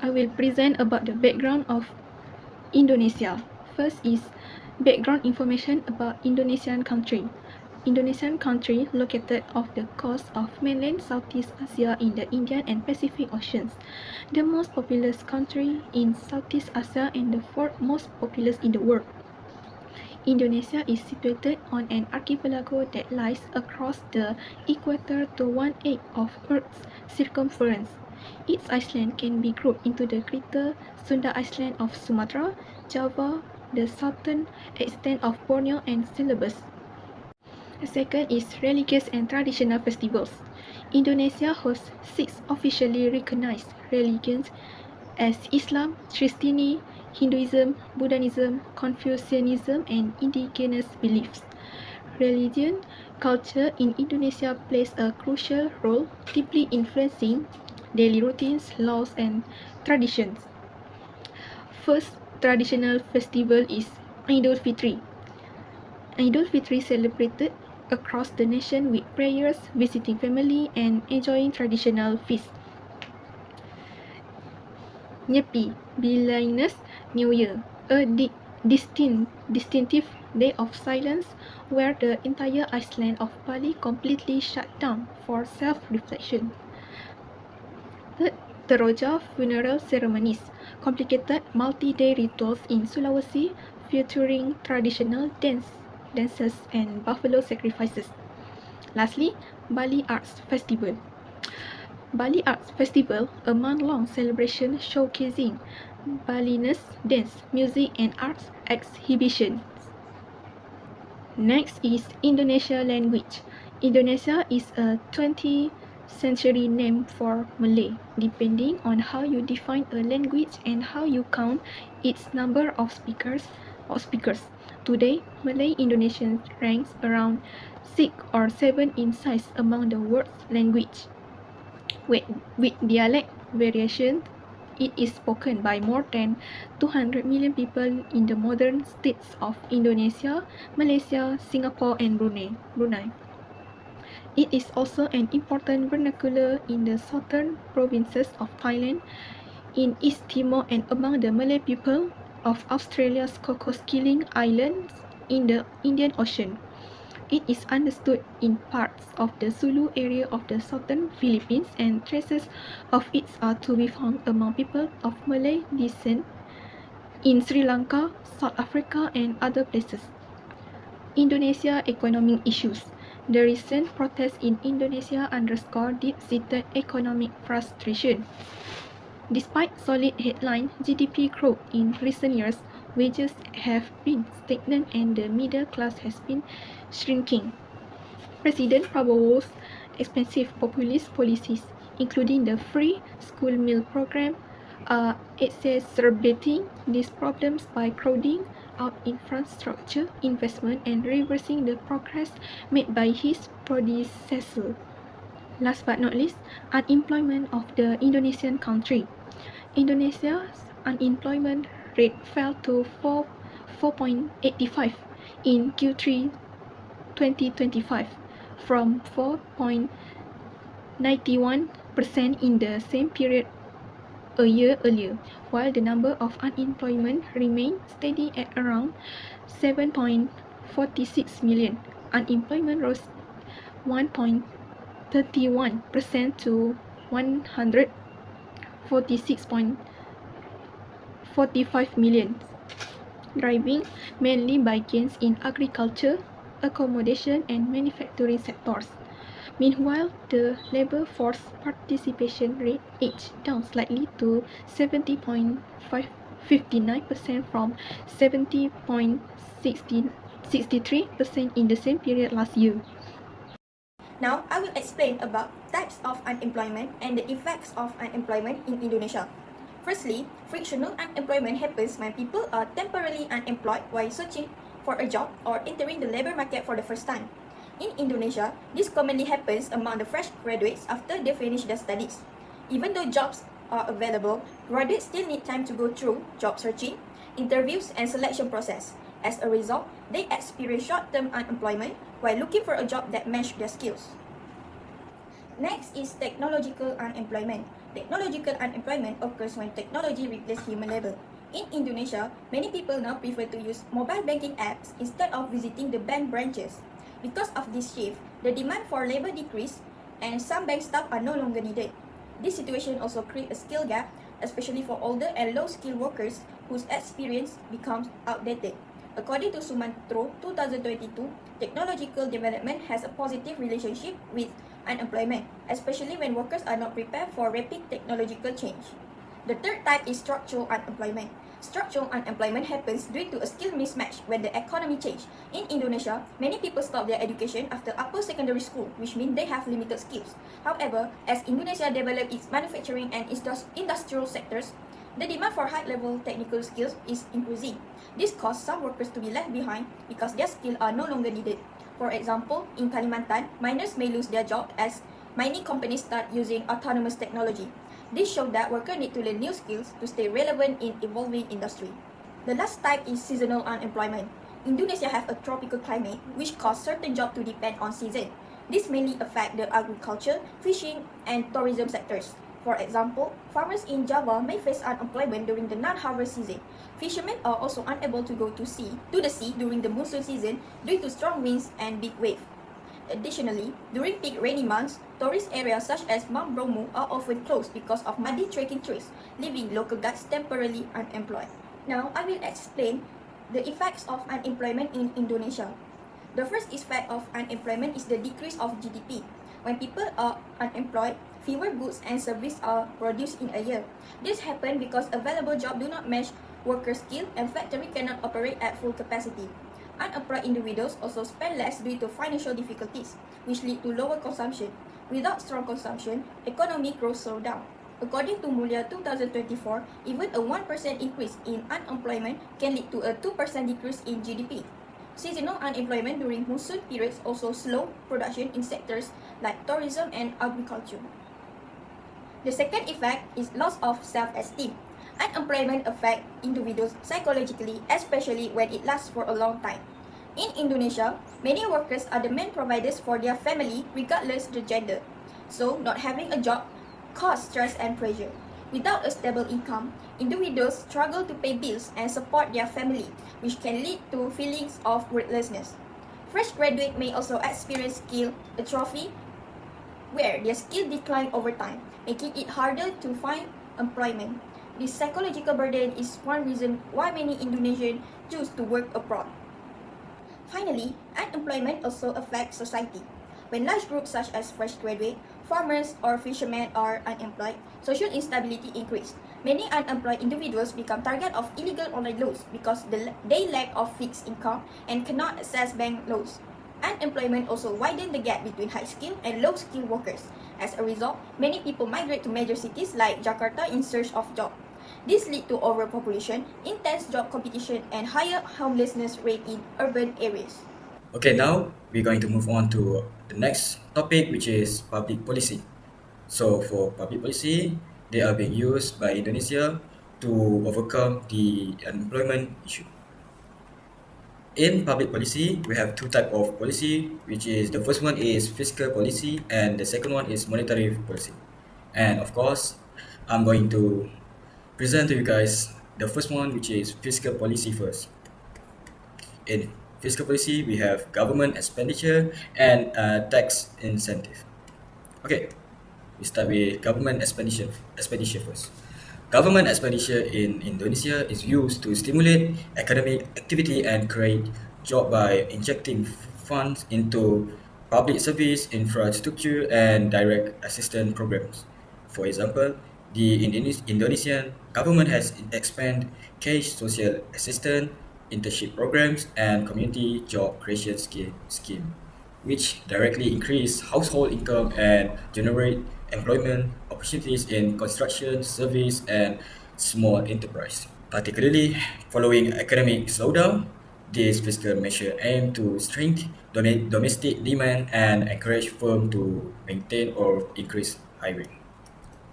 I will present about the background of Indonesia. First is background information about Indonesian country. Indonesian country located off the coast of mainland Southeast Asia in the Indian and Pacific Oceans. The most populous country in Southeast Asia and the fourth most populous in the world. Indonesia is situated on an archipelago that lies across the equator to 1/8 of Earth's circumference. Its islands can be grouped into the Greater Sunda Island of Sumatra, Java, the southern extent of Borneo, and Celebes. The second is religious and traditional festivals. Indonesia hosts 6 officially recognized religions as Islam, Christianity, Hinduism, Buddhism, Confucianism, and indigenous beliefs. Religion culture in Indonesia plays a crucial role, deeply influencing daily routines, laws, and traditions. First traditional festival is Idul Fitri. Idul Fitri celebrated across the nation with prayers, visiting family, and enjoying traditional feasts. Nyepi, Villainous New Year, a distinctive day of silence where the entire island of Bali completely shut down for self-reflection. Third, Teroja funeral ceremonies, complicated multi-day rituals in Sulawesi featuring traditional dances and buffalo sacrifices. Lastly, Bali Arts Festival. Bali Arts Festival, a month-long celebration showcasing Balinese dance, music, and arts exhibitions. Next is Indonesia language. Indonesia is a 20th century name for Malay, depending on how you define a language and how you count its number of speakers. Today, Malay Indonesian ranks around 6 or 7 in size among the world's language. With dialect variations, it is spoken by more than 200 million people in the modern states of Indonesia, Malaysia, Singapore, and Brunei. It is also an important vernacular in the southern provinces of Thailand, in East Timor, and among the Malay people of Australia's Cocos-Keeling Islands in the Indian Ocean. It is understood in parts of the Sulu area of the southern Philippines, and traces of it are to be found among people of Malay descent in Sri Lanka, South Africa, and other places. Indonesia economic issues. The recent protests in Indonesia underscore deep-seated economic frustration. Despite solid headline GDP growth in recent years, wages have been stagnant and the middle class has been shrinking. President Prabowo's expensive populist policies, including the free school meal program, are exacerbating these problems by crowding out infrastructure investment and reversing the progress made by his predecessor. Last but not least, unemployment of the Indonesian country. Indonesia's unemployment rate fell to 4.85 in Q3 2025 from 4.91% in the same period a year earlier, while the number of unemployment remained steady at around 7.46 million. Unemployment rose 1.31% to 146.45 million, driven mainly by gains in agriculture, accommodation, and manufacturing sectors. Meanwhile, the labor force participation rate edged down slightly to 70.59% from 70.63% in the same period last year. Now, I will explain about types of unemployment and the effects of unemployment in Indonesia. Firstly, frictional unemployment happens when people are temporarily unemployed while searching for a job or entering the labor market for the first time. In Indonesia, this commonly happens among the fresh graduates after they finish their studies. Even though jobs are available, graduates still need time to go through job searching, interviews, and selection process. As a result, they experience short-term unemployment while looking for a job that matches their skills. Next is technological unemployment. Technological unemployment occurs when technology replaces human labor. In Indonesia, many people now prefer to use mobile banking apps instead of visiting the bank branches. Because of this shift, the demand for labor decreased and some bank staff are no longer needed. This situation also creates a skill gap, especially for older and low-skilled workers whose experience becomes outdated. According to Sumantro 2022, technological development has a positive relationship with unemployment, especially when workers are not prepared for rapid technological change. The third type is structural unemployment. Structural unemployment happens due to a skill mismatch when the economy changes. In Indonesia, many people stop their education after upper secondary school, which means they have limited skills. However, as Indonesia develops its manufacturing and industrial sectors, the demand for high-level technical skills is increasing. This causes some workers to be left behind because their skills are no longer needed. For example, in Kalimantan, miners may lose their job as mining companies start using autonomous technology. This shows that workers need to learn new skills to stay relevant in evolving industry. The last type is seasonal unemployment. Indonesia has a tropical climate which causes certain jobs to depend on season. This mainly affects the agriculture, fishing, and tourism sectors. For example, farmers in Java may face unemployment during the non-harvest season. Fishermen are also unable to go to the sea during the monsoon season due to strong winds and big waves. Additionally, during peak rainy months, tourist areas such as Mount Bromo are often closed because of muddy trekking trails, leaving local guides temporarily unemployed. Now, I will explain the effects of unemployment in Indonesia. The first effect of unemployment is the decrease of GDP. When people are unemployed, fewer goods and services are produced in a year. This happens because available jobs do not match worker skill and factories cannot operate at full capacity. Unemployed individuals also spend less due to financial difficulties, which lead to lower consumption. Without strong consumption, economic growth slows down. According to Mulia 2024, even a 1% increase in unemployment can lead to a 2% decrease in GDP. Seasonal unemployment during monsoon periods also slow production in sectors like tourism and agriculture. The second effect is loss of self-esteem. Unemployment affects individuals psychologically, especially when it lasts for a long time. In Indonesia, many workers are the main providers for their family regardless the gender. So, not having a job causes stress and pressure. Without a stable income, individuals struggle to pay bills and support their family, which can lead to feelings of worthlessness. Fresh graduates may also experience skill atrophy, where their skill decline over time, making it harder to find employment. This psychological burden is one reason why many Indonesians choose to work abroad. Finally, unemployment also affects society. When large groups such as fresh graduates, farmers, or fishermen are unemployed, social instability increases. Many unemployed individuals become target of illegal online loans because they lack of fixed income and cannot access bank loans. Unemployment also widens the gap between high-skilled and low-skilled workers. As a result, many people migrate to major cities like Jakarta in search of jobs. This leads to overpopulation, intense job competition, and higher homelessness rate in urban areas. Okay, now we're going to move on to the next topic, which is public policy. So, for public policy, they are being used by Indonesia to overcome the unemployment issue. In public policy, we have two type of policy, which is the first one is fiscal policy and the second one is monetary policy. And of course, I'm going to present to you guys the first one, which is fiscal policy first. In fiscal policy, we have government expenditure and tax incentive. Okay, we start with government expenditure first. Government expenditure in Indonesia is used to stimulate economic activity and create job by injecting funds into public service, infrastructure, and direct assistance programs. For example, the Indonesian government has expanded cash social assistance, internship programs, and community job creation scheme, which directly increase household income and generate employment opportunities in construction, service, and small enterprise. Particularly following economic slowdown, this fiscal measure aim to strengthen domestic demand and encourage firms to maintain or increase hiring.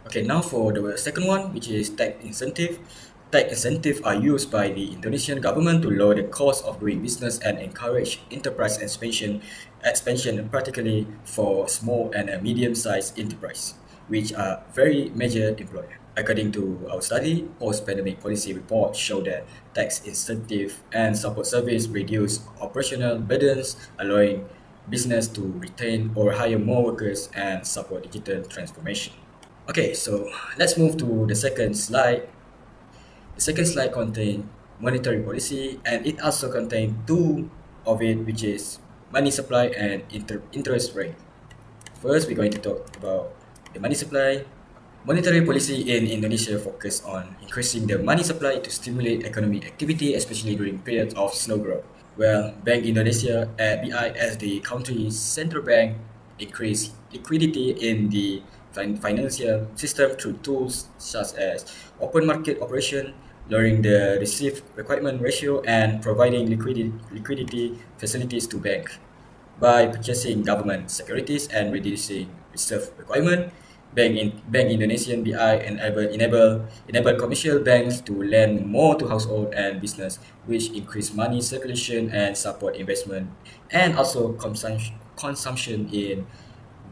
Okay, now for the second one, which is tax incentive. Tax incentives are used by the Indonesian government to lower the cost of doing business and encourage enterprise expansion particularly for small and medium-sized enterprise. which are very major employer. According to our study, post-pandemic policy reports show that tax incentive and support service reduce operational burdens, allowing business to retain or hire more workers and support digital transformation. Okay, so let's move to the second slide. The second slide contains monetary policy, and it also contains two of it, which is money supply and interest rate. First, we're going to talk about the money supply. Monetary policy in Indonesia focus on increasing the money supply to stimulate economic activity, especially during periods of slow growth. Well, Bank Indonesia, BI, as the country's central bank, increase liquidity in the financial system through tools such as open market operation, lowering the receive requirement ratio, and providing liquidity facilities to banks. By purchasing government securities and reducing reserve requirement, Bank Indonesian BI enable commercial banks to lend more to household and business, which increase money circulation and support investment and also consumption in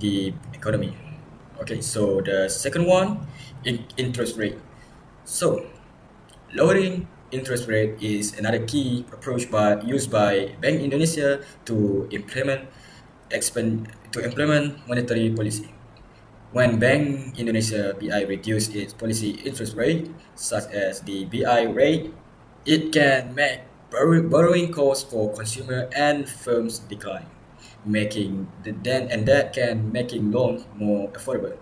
the economy. Okay, so the second one, interest rate. So lowering interest rate is another key approach used by Bank Indonesia to implement monetary policy. When Bank Indonesia BI reduced its policy interest rate, such as the BI rate, it can make borrowing costs for consumer and firms decline, making that can making loans more affordable.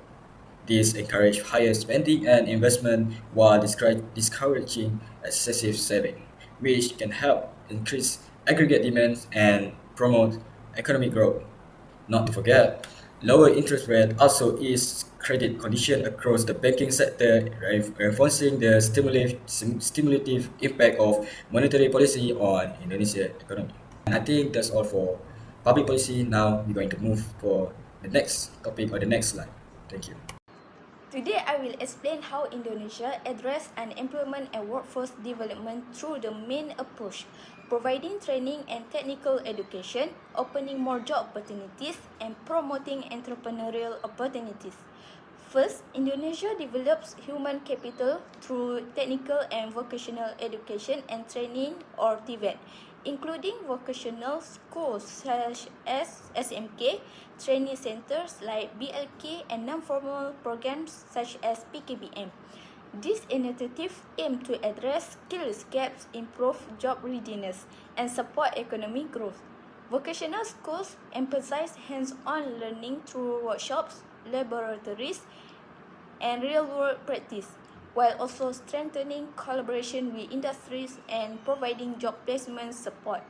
This encourages higher spending and investment while discouraging excessive saving, which can help increase aggregate demands and promote economic growth. Not to forget, lower interest rate also ease credit condition across the banking sector, reinforcing the stimulative impact of monetary policy on Indonesia economy. And I think that's all for public policy. Now we're going to move for the next topic or the next slide. Thank you. Today, I will explain how Indonesia address unemployment and workforce development through the main approach, providing training and technical education, opening more job opportunities, and promoting entrepreneurial opportunities. First, Indonesia develops human capital through technical and vocational education and training or TVET, including vocational schools such as SMK, training centers like BLK, and non-formal programs such as PKBM. These initiatives aim to address skills gaps, improve job readiness, and support economic growth. Vocational schools emphasize hands-on learning through workshops, laboratories, and real-world practice, while also strengthening collaboration with industries and providing job placement support.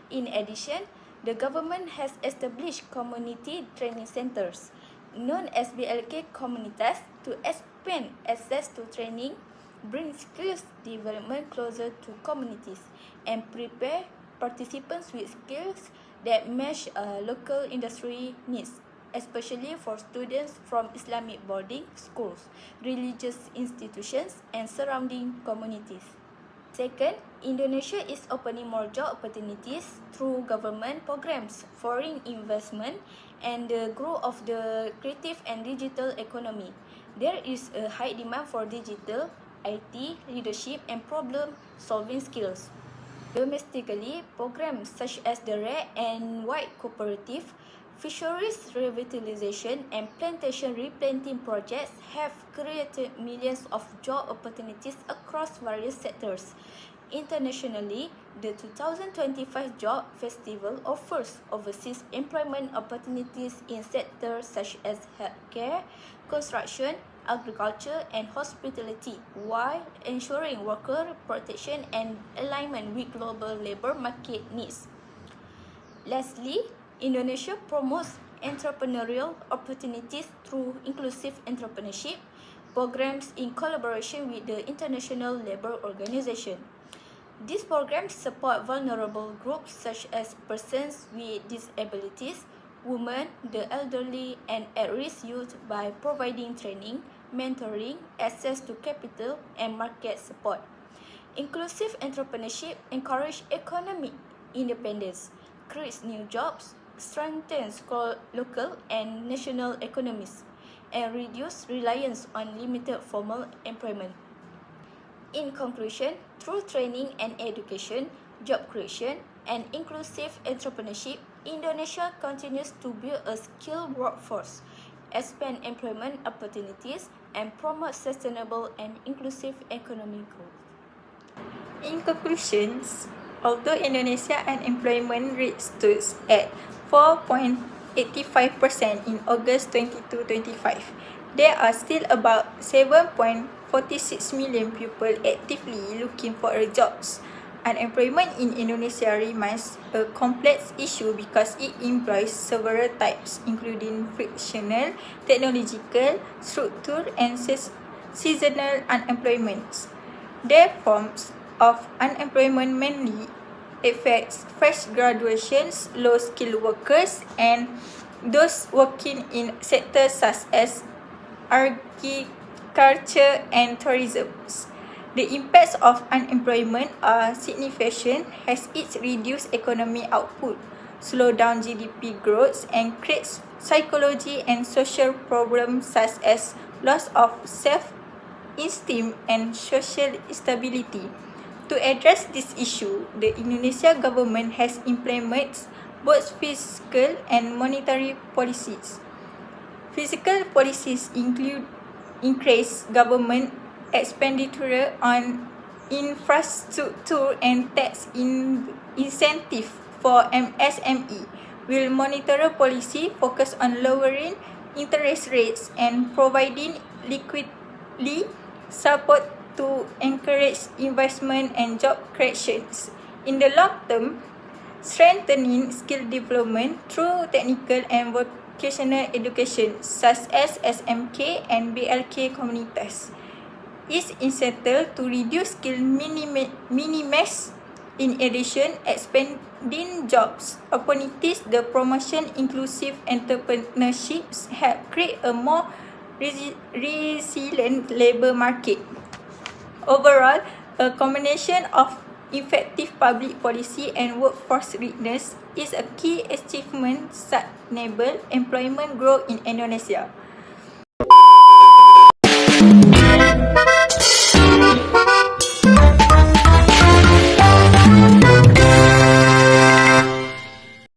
In addition, the government has established community training centers, known as BLK Komunitas, to expand access to training, bring skills development closer to communities, and prepare participants with skills that match local industry needs, especially for students from Islamic boarding schools, religious institutions, and surrounding communities. Second, Indonesia is opening more job opportunities through government programs, foreign investment, and the growth of the creative and digital economy. There is a high demand for digital, IT, leadership, and problem-solving skills. Domestically, programs such as the Red and White Cooperative, fisheries revitalization, and plantation replanting projects have created millions of job opportunities across various sectors. Internationally, the 2025 Job Festival offers overseas employment opportunities in sectors such as healthcare, construction, agriculture, and hospitality, while ensuring worker protection and alignment with global labor market needs. Lastly, Indonesia promotes entrepreneurial opportunities through inclusive entrepreneurship programs in collaboration with the International Labour Organization. These programs support vulnerable groups such as persons with disabilities, women, the elderly, and at-risk youth by providing training, mentoring, access to capital, and market support. Inclusive entrepreneurship encourages economic independence, creates new jobs, strengthens local and national economies, and reduce reliance on limited formal employment. In conclusion, through training and education, job creation, and inclusive entrepreneurship, Indonesia continues to build a skilled workforce, expand employment opportunities, and promote sustainable and inclusive economic growth. In conclusions, although Indonesia unemployment rate stood at 4.85% in August 2025, there are still about 7.46 million people actively looking for jobs. Unemployment in Indonesia remains a complex issue because it employs several types, including frictional, technological, structural, and seasonal unemployments. Their forms of unemployment mainly affects fresh graduations, low-skilled workers, and those working in sectors such as agriculture and tourism. The impacts of unemployment are significant as it reduces economic output, slows down GDP growth, and creates psychology and social problems such as loss of self-esteem and social stability. To address this issue, the Indonesia government has implemented both fiscal and monetary policies. Fiscal policies include increased government expenditure on infrastructure and tax incentive for SME, while monetary policy focus on lowering interest rates and providing liquidity support to encourage investment and job creations. In the long term, strengthening skill development through technical and vocational education such as SMK and BLK communities is essential to reduce skill minimus. In addition, expanding jobs opportunities, the promotion inclusive entrepreneurships help create a more resilient labour market. Overall, a combination of effective public policy and workforce readiness is a key achievement sustainable employment growth in Indonesia.